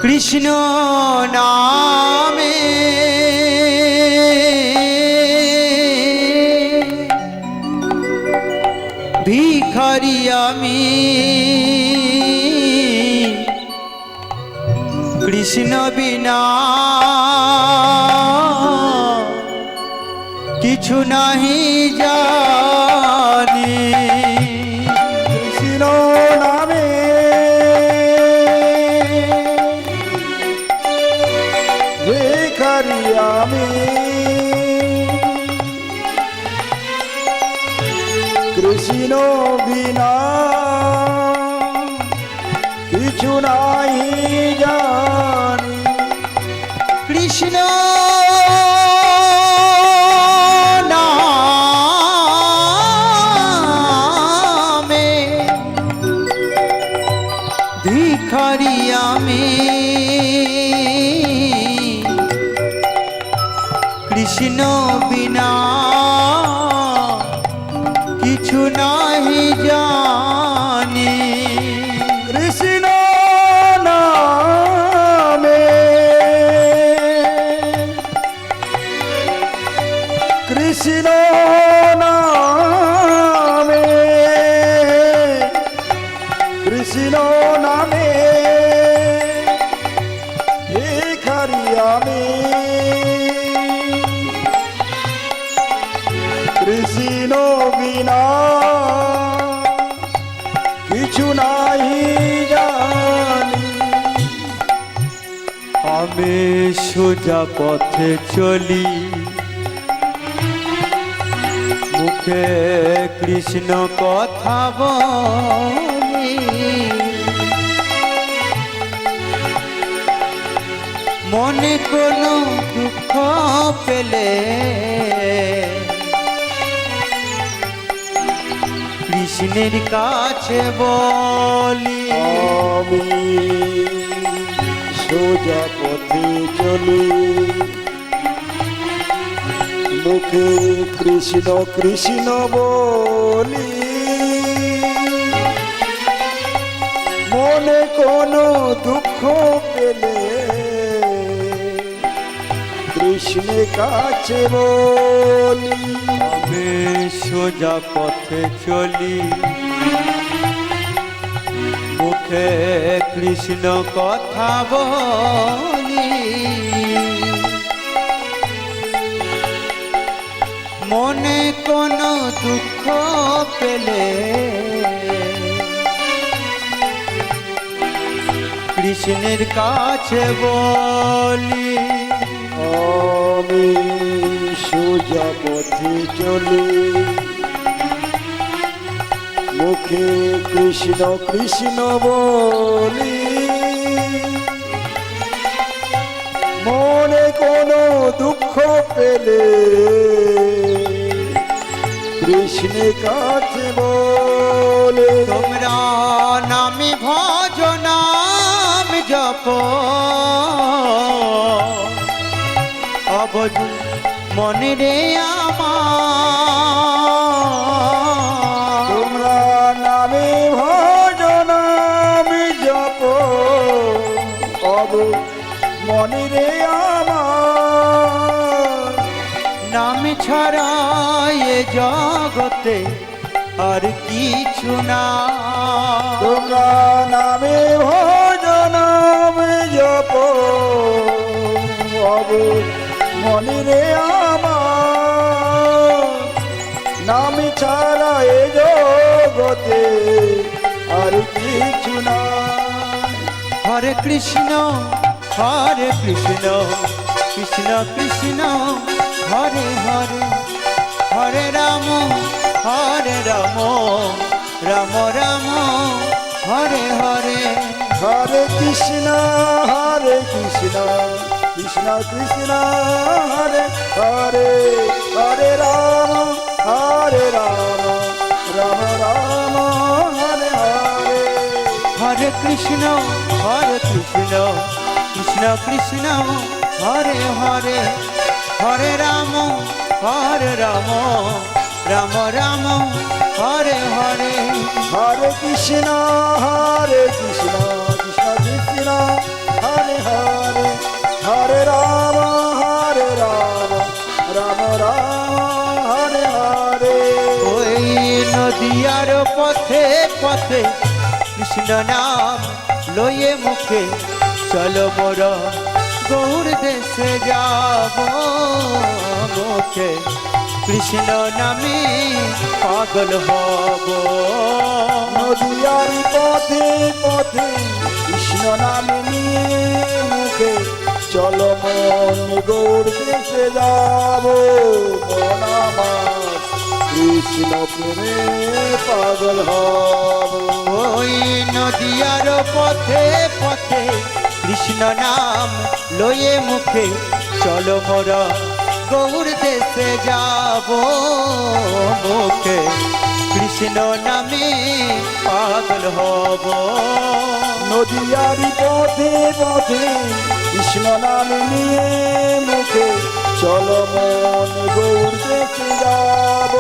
কৃষ্ণ নামে ভিখারি আমি, কৃষ্ণ বিনা কিছু নাহি জানি। কৃষ্ণ নামে ভিখারি আমি, কৃষ্ণ বিনা কিছু নাই জানি। কৃষ্ণ নামে ভিখারি আমি, কৃষ্ণ বিনা কিছু নাহি জানি। কৃষ্ণ নামে, কৃষ্ণ নামে, কৃষ্ণ নামে ভিখারি আমি, কৃষ্ণ বিনা কিছু নাহি জানি। আমি সোজা পথে চলি, মুখে কৃষ্ণ কথা বলি, মনে কোনো দুঃখ পেলে কৃষ্ণের কাছে বলি। আমি সোজা পথে চলি, মুখে কৃষ্ণ কৃষ্ণ বলি, মনে কোনো দুঃখ পেলে কৃষ্ণের কাছে বলি। আমি সোজা পথে চলি, মুখে কৃষ্ণ কথা বলি, মনে কোনো দুঃখ পেলে কৃষ্ণের কাছে বলি। আমি সোজা পথে চলি, মুখে কৃষ্ণ কৃষ্ণ বলি, মনে কোনো দুঃখ পেলে কৃষ্ণের কাছে বলে। তোমরা নামে ভজ নাম জপ, অবধ মনে রে আমার। তোমরা নামে ভজ নাম জপ, অব মনে রে আমার। নাম ছাড়া এ জগতে আর কিছু না। তোমরা নামে ভজ নাম জপ, অব মনে রে আমার। নাম ছাড়া এ জগতে আর কিছু না। হরে কৃষ্ণ কৃষ্ণ কৃষ্ণ হরে হরে, হরে রাম রাম রাম হরে হরে। হরে কৃষ্ণ কৃষ্ণ কৃষ্ণ হরে হরে, হরে রাম রাম রাম হরে হরে। হরে কৃষ্ণ কৃষ্ণ কৃষ্ণ হরে হরে হরে রাম রাম রাম হরে হরে হরে কৃষ্ণ কৃষ্ণ কৃষ্ণ হরে হরে হরে রাম রাম রাম হরে হরে ওই নদিয়ার পথে পথে কৃষ্ণ নাম লয়ে মুখে চলো মোর গৌর দেশে যাব মুখে কৃষ্ণ নামে পাগল হব নদিয়ার পথে পথে কৃষ্ণ নাম নিয়ে মুখে চলো মন গৌর দেশে যাব মন আমার কৃষ্ণ প্রেমে পাগল হব ওই নদিয়ার পথে পথে কৃষ্ণ নাম লয়ে মুখে চলো মোরা গৌর দেশে যাব মুখে কৃষ্ণ নামে পাগল হব নদিয়ার পথে পথে কৃষ্ণ নাম নিয়ে মুখে চলো মন গৌর দেখে যাব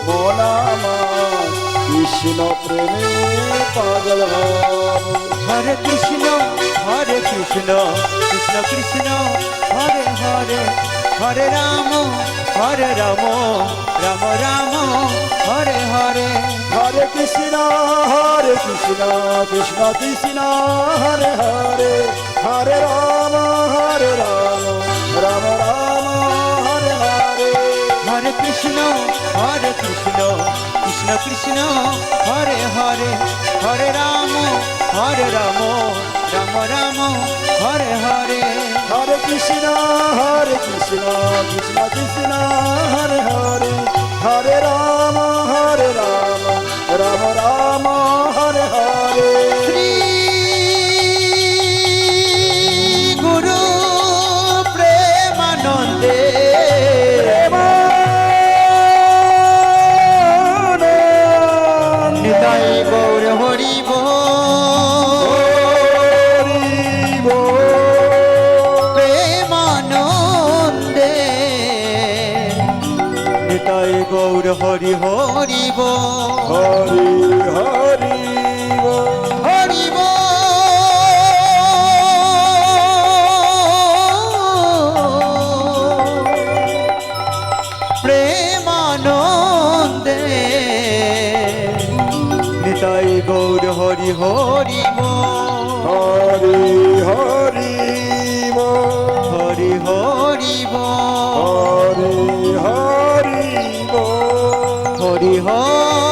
মন আমার কৃষ্ণ প্রেমে পাগল হব হরে কৃষ্ণ কৃষ্ণ কৃষ্ণ হরে হরে হরে রাম রাম রাম হরে হরে হরে কৃষ্ণ কৃষ্ণ কৃষ্ণ হরে হরে হরে রাম রাম রাম হরে হরে হরে কৃষ্ণ কৃষ্ণ কৃষ্ণ হরে হরে হরে রাম রাম রাম হরে হরে হরে কৃষ্ণ কৃষ্ণ কৃষ্ণ হরে হরে হরে রাম রাম রাম হরে হরে শ্রী গুরু প্রেমানন্দে নিতাই গৌর হরিব প্রেমানন্দে নিতাই গৌর হরি হরিব হরি হরি হরিব প্রেমানন্দে নিতাই গৌর হরি হরিব হরি হরি হরি হরিব হরি হরি হরি হরি